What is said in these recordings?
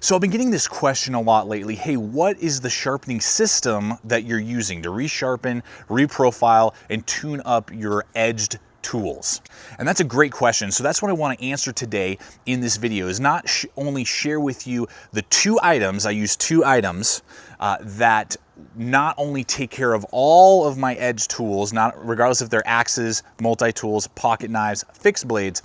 So I've been getting this question a lot lately. Hey, what is the sharpening system that you're using to resharpen, reprofile, and tune up your edged tools? And that's a great question. So that's what I want to answer today in this video, is not only share with you the two items. I use two items that not only take care of all of my edge tools, not regardless if they're axes, multi-tools, pocket knives, fixed blades,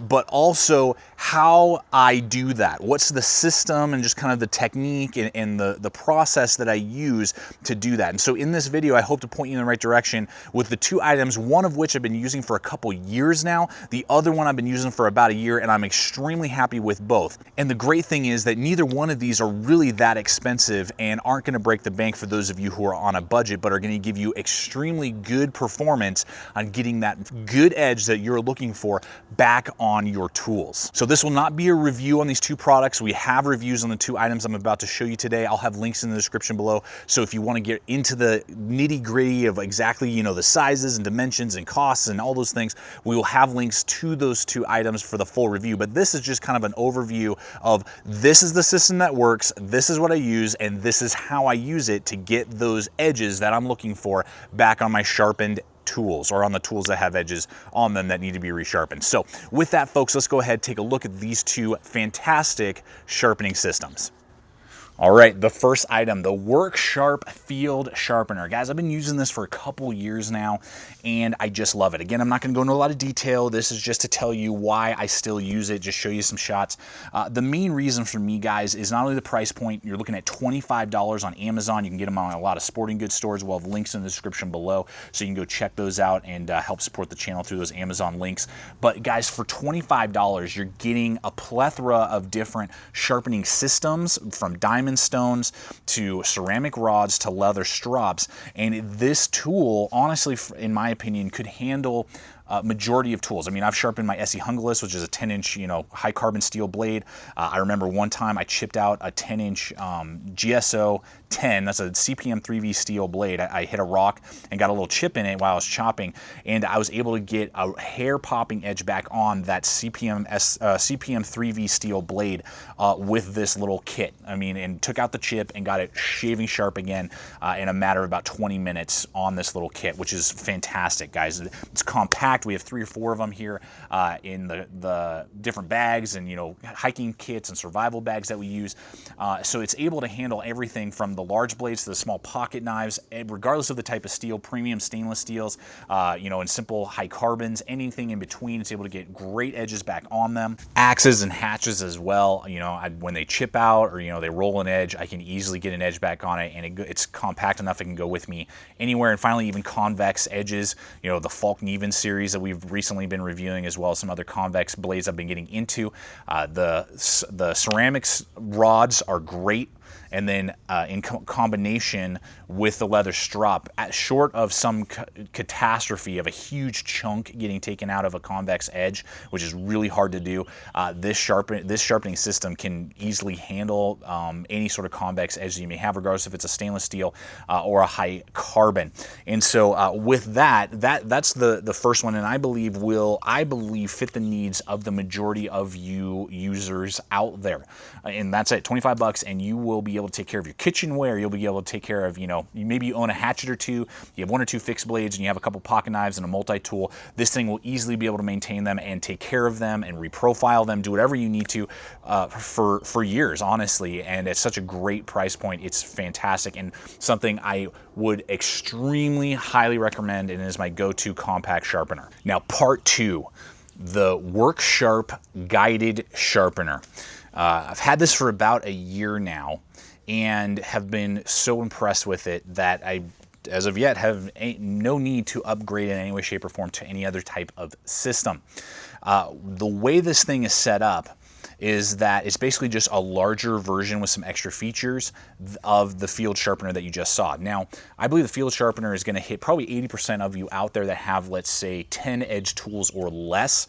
but also how I do that. What's the system and just kind of the technique and the process that I use to do that. And so in this video, I hope to point you in the right direction with the two items, one of which I've been using for a couple years now, the other one I've been using for about a year, and I'm extremely happy with both. And the great thing is that neither one of these are really that expensive and aren't going to break the bank for those of you who are on a budget, but are going to give you extremely good performance on getting that good edge that you're looking for back on your tools. So this will not be a review on these two products. We have reviews on the two items I'm about to show you today. I'll have links in the description below. So if you want to get into the nitty gritty of exactly, you know, the sizes and dimensions and costs and all those things, we will have links to those two items for the full review. But this is just kind of an overview of this is the system that works, this is what I use, and this is how I use it to get those edges that I'm looking for back on my sharpened tools, or on the tools that have edges on them that need to be resharpened. So with that, folks, let's go ahead and take a look at these two fantastic sharpening systems. All right, the first item, the WorkSharp Field Sharpener. Guys, I've been using this for a couple years now, and I just love it. Again, I'm not gonna go into a lot of detail. This is just to tell you why I still use it, just show you some shots. The main reason for me, guys, is not only the price point. You're looking at $25 on Amazon. You can get them on a lot of sporting goods stores. We'll have links in the description below, so you can go check those out and help support the channel through those Amazon links. But guys, for $25, you're getting a plethora of different sharpening systems, from diamond stones to ceramic rods to leather strops, and this tool, honestly, in my opinion, could handle majority of tools. I mean, I've sharpened my SE Hungerless, which is a 10-inch, you know, high carbon steel blade. I remember one time I chipped out a 10-inch GSO 10. That's a CPM 3V steel blade. I hit a rock and got a little chip in it while I was chopping, and I was able to get a hair popping edge back on that CPM 3V steel blade with this little kit. I mean, and took out the chip and got it shaving sharp again in a matter of about 20 minutes on this little kit, which is fantastic, guys. It's compact. We have 3 or 4 of them here in the different bags and, you know, hiking kits and survival bags that we use. So it's able to handle everything from the large blades to the small pocket knives, regardless of the type of steel, premium stainless steels, you know, and simple high carbons, anything in between. It's able to get great edges back on them. Axes and hatches as well. You know, when they chip out or, you know, they roll an edge, I can easily get an edge back on it, and it's compact enough it can go with me anywhere. And finally, even convex edges, you know, the KELTY series that we've recently been reviewing, as well as some other convex blades I've been getting into. The ceramics rods are great. And then in combination with the leather strop, short of some catastrophe of a huge chunk getting taken out of a convex edge, which is really hard to do, this sharpening system can easily handle any sort of convex edge that you may have, regardless if it's a stainless steel or a high carbon. And so with that's the first one, and I believe fit the needs of the majority of you users out there. And that's it, $25, and you will be able to take care of your kitchenware. You'll be able to take care of, you know, maybe you own a hatchet or two, you have 1 or 2 fixed blades, and you have a couple pocket knives and a multi-tool. This thing will easily be able to maintain them and take care of them and reprofile them, do whatever you need to for years, honestly. And it's such a great price point. It's fantastic and something I would extremely highly recommend, and is my go-to compact sharpener. Now, part 2, the WorkSharp guided sharpener. I've had this for about a year now and have been so impressed with it that I, as of yet, have no need to upgrade in any way, shape, or form to any other type of system. The way this thing is set up is that it's basically just a larger version with some extra features of the field sharpener that you just saw. Now, I believe the field sharpener is going to hit probably 80% of you out there that have, let's say, 10 edge tools or less.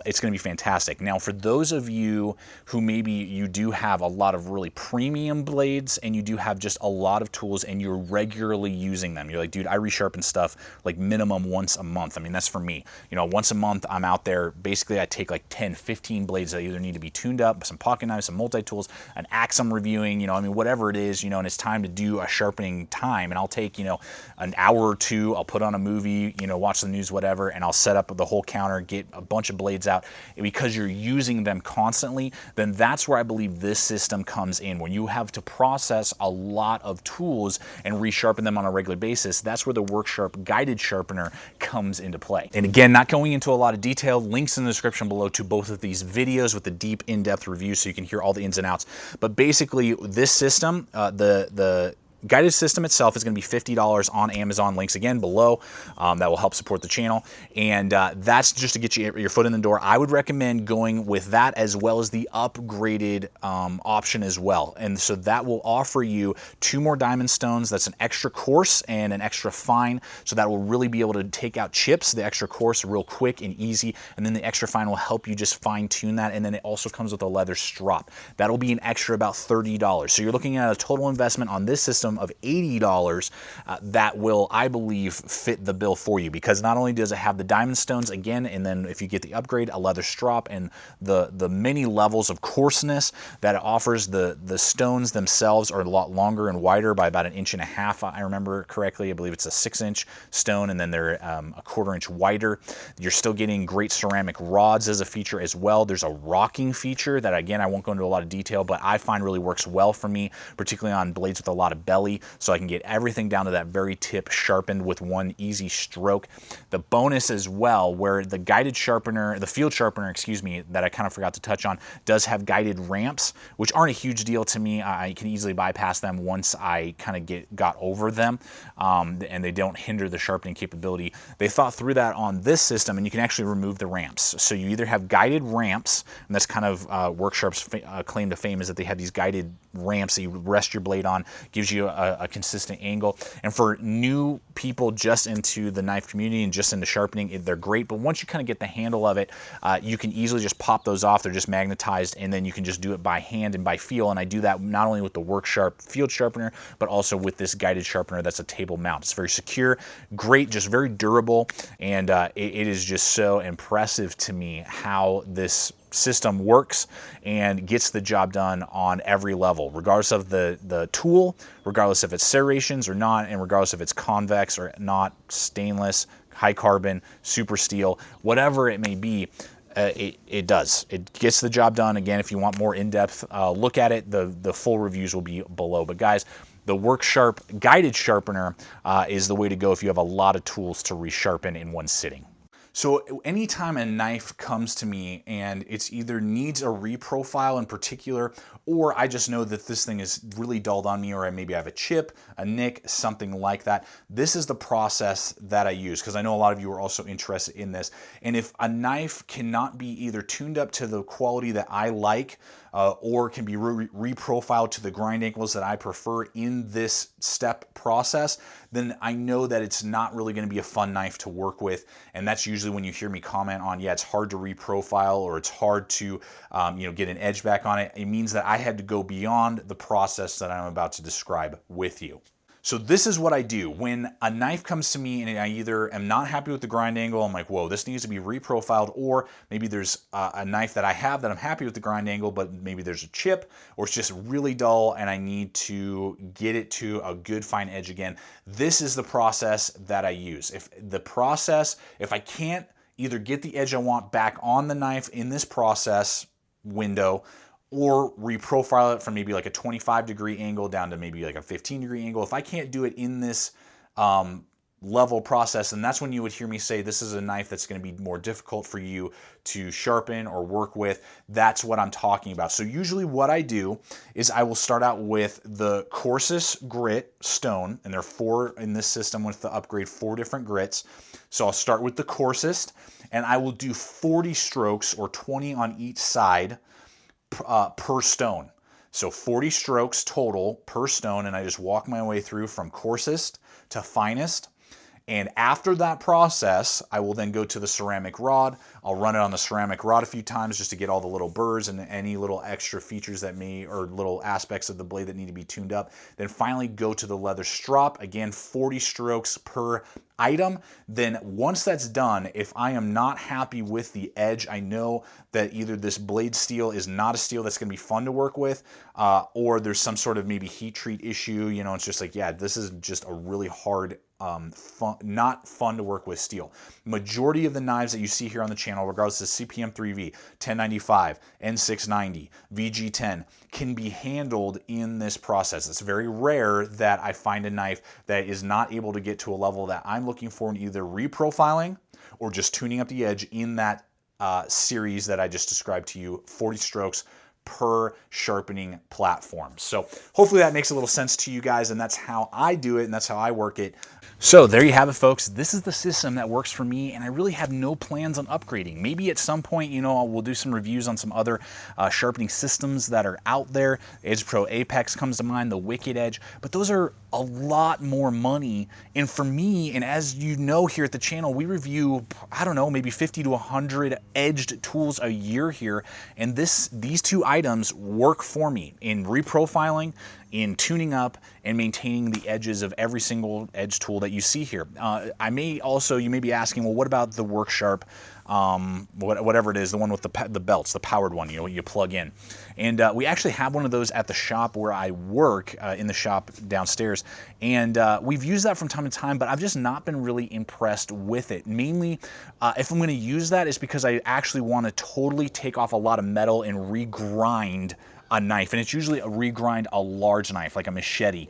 It's going to be fantastic. Now, for those of you who maybe you do have a lot of really premium blades and you do have just a lot of tools and you're regularly using them, you're like, dude, I resharpen stuff like minimum once a month. I mean, that's for me. You know, once a month I'm out there, basically I take like 10, 15 blades that either need to be tuned up, some pocket knives, some multi-tools, an axe I'm reviewing, you know, I mean, whatever it is, you know, and it's time to do a sharpening time, and I'll take, you know, an hour or two, I'll put on a movie, you know, watch the news, whatever, and I'll set up the whole counter, get a bunch of blades out. And because you're using them constantly, then that's where I believe this system comes in. When you have to process a lot of tools and resharpen them on a regular basis, that's where the WorkSharp guided sharpener comes into play. And again, not going into a lot of detail, links in the description below to both of these videos with the deep in-depth review so you can hear all the ins and outs. But basically this system, the guided system itself is going to be $50 on Amazon. Links again below. That will help support the channel. And that's just to get you your foot in the door. I would recommend going with that as well as the upgraded option as well. And so that will offer you 2 more diamond stones. That's an extra coarse and an extra fine. So that will really be able to take out chips, the extra coarse real quick and easy. And then the extra fine will help you just fine tune that. And then it also comes with a leather strop. That'll be an extra about $30. So you're looking at a total investment on this system of $80 that will, I believe, fit the bill for you, because not only does it have the diamond stones again, and then if you get the upgrade, a leather strop, and the many levels of coarseness that it offers. The stones themselves are a lot longer and wider by about 1.5 inches. I remember correctly. I believe it's a 6-inch stone, and then they're a 1/4 inch wider. You're still getting great ceramic rods as a feature as well. There's a rocking feature that, again, I won't go into a lot of detail, but I find really works well for me, particularly on blades with a lot of belly, so I can get everything down to that very tip sharpened with one easy stroke. The bonus as well, where the guided sharpener, the field sharpener, excuse me, that I kind of forgot to touch on, does have guided ramps, which aren't a huge deal to me. I can easily bypass them once I kind of got over them, and they don't hinder the sharpening capability. They thought through that on this system, and you can actually remove the ramps. So you either have guided ramps, and that's kind of WorkSharp's claim to fame, is that they have these guided ramps that you rest your blade on, gives you a consistent angle. And for new people just into the knife community and just into sharpening, they're great. But once you kind of get the handle of it, you can easily just pop those off. They're just magnetized, and then you can just do it by hand and by feel. And I do that not only with the WorkSharp field sharpener, but also with this guided sharpener that's a table mount. It's very secure, great, just very durable, and it is just so impressive to me how this system works and gets the job done on every level, regardless of the tool, regardless if it's serrations or not, and regardless if it's convex or not, stainless, high carbon, super steel, whatever it may be. It does. It gets the job done. Again, if you want more in-depth look at it, the full reviews will be below. But guys, the WorkSharp guided sharpener is the way to go if you have a lot of tools to resharpen in one sitting. So anytime a knife comes to me and it's either needs a reprofile in particular, or I just know that this thing is really dulled on me, or maybe I have a chip, a nick, something like that, this is the process that I use, because I know a lot of you are also interested in this. And if a knife cannot be either tuned up to the quality that I like, or can be reprofiled to the grind angles that I prefer in this step process, then I know that it's not really going to be a fun knife to work with. And that's usually when you hear me comment on, yeah, it's hard to reprofile, or it's hard to get an edge back on it. It means that I had to go beyond the process that I'm about to describe with you. So this is what I do. When a knife comes to me and I either am not happy with the grind angle, I'm like, whoa, this needs to be reprofiled, or maybe there's a knife that I have that I'm happy with the grind angle, but maybe there's a chip, or it's just really dull and I need to get it to a good fine edge again. This is the process that I use. If I can't either get the edge I want back on the knife in this process window, or reprofile it from maybe like a 25-degree angle down to maybe like a 15-degree angle. If I can't do it in this level process, and that's when you would hear me say this is a knife that's going to be more difficult for you to sharpen or work with. That's what I'm talking about. So usually what I do is I will start out with the coarsest grit stone, and there are 4 in this system with the upgrade, 4 different grits. So I'll start with the coarsest, and I will do 40 strokes, or 20 on each side, per stone. So 40 strokes total per stone, and I just walk my way through from coarsest to finest. And after that process, I will then go to the ceramic rod. I'll run it on the ceramic rod a few times just to get all the little burrs and any little extra features that or little aspects of the blade that need to be tuned up. Then finally go to the leather strop. Again, 40 strokes per item. Then once that's done, if I am not happy with the edge, I know that either this blade steel is not a steel that's going to be fun to work with, or there's some sort of maybe heat treat issue. You know, it's just like, yeah, this is just a really hard, not fun to work with steel. Majority of the knives that you see here on the channel, regardless of CPM 3V, 1095, N690, VG10, can be handled in this process. It's very rare that I find a knife that is not able to get to a level that I'm looking for in either reprofiling or just tuning up the edge in that series that I just described to you, 40 strokes per sharpening platform. So hopefully that makes a little sense to you guys, and that's how I do it and that's how I work it. So there you have it, folks. This is the system that works for me, and I really have no plans on upgrading. Maybe at some point, you know, we'll do some reviews on some other sharpening systems that are out there. Edge Pro Apex comes to mind, the Wicked Edge, but those are a lot more money. And for me, and as you know here at the channel, we review, I don't know, maybe 50 to 100 edged tools a year here, and these two items work for me in reprofiling, in tuning up, and maintaining the edges of every single edge tool that you see here. You may be asking, well, what about the Work Sharp, whatever it is, the one with the belts, the powered one, you know, you plug in. And we actually have one of those at the shop where I work, in the shop downstairs. And we've used that from time to time, but I've just not been really impressed with it. Mainly, if I'm gonna use that, it's because I actually wanna totally take off a lot of metal and regrind a knife, and it's usually a regrind a large knife like a machete,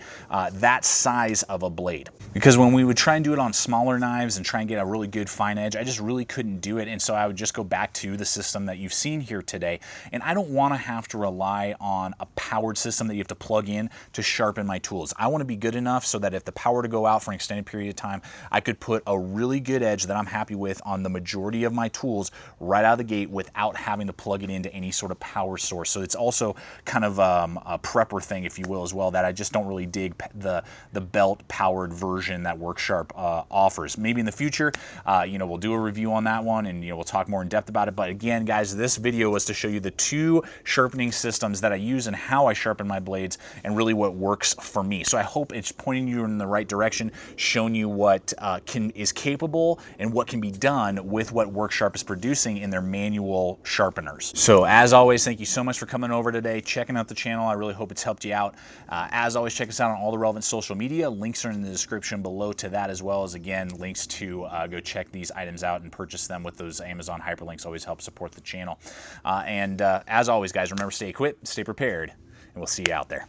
that size of a blade. Because when we would try and do it on smaller knives and try and get a really good fine edge, I just really couldn't do it, and so I would just go back to the system that you've seen here today. And I don't want to have to rely on a powered system that you have to plug in to sharpen my tools. I want to be good enough so that if the power were to go out for an extended period of time, I could put a really good edge that I'm happy with on the majority of my tools right out of the gate without having to plug it into any sort of power source. So it's also kind of a prepper thing, if you will, as well, that I just don't really dig the belt powered version that Work Sharp offers. Maybe in the future, you know, we'll do a review on that one, and you know, we'll talk more in depth about it. But again, guys, this video was to show you the two sharpening systems that I use and how I sharpen my blades, and really what works for me. So I hope it's pointing you in the right direction, showing you what is capable and what can be done with what Work Sharp is producing in their manual sharpeners. So as always, thank you so much for coming over today, checking out the channel. I really hope it's helped you out. As always, check us out on all the relevant social media. Links are in the description below to that, as well as, again, links to go check these items out and purchase them with those Amazon hyperlinks. Always help support the channel. As always, guys, remember, stay equipped, stay prepared, and we'll see you out there.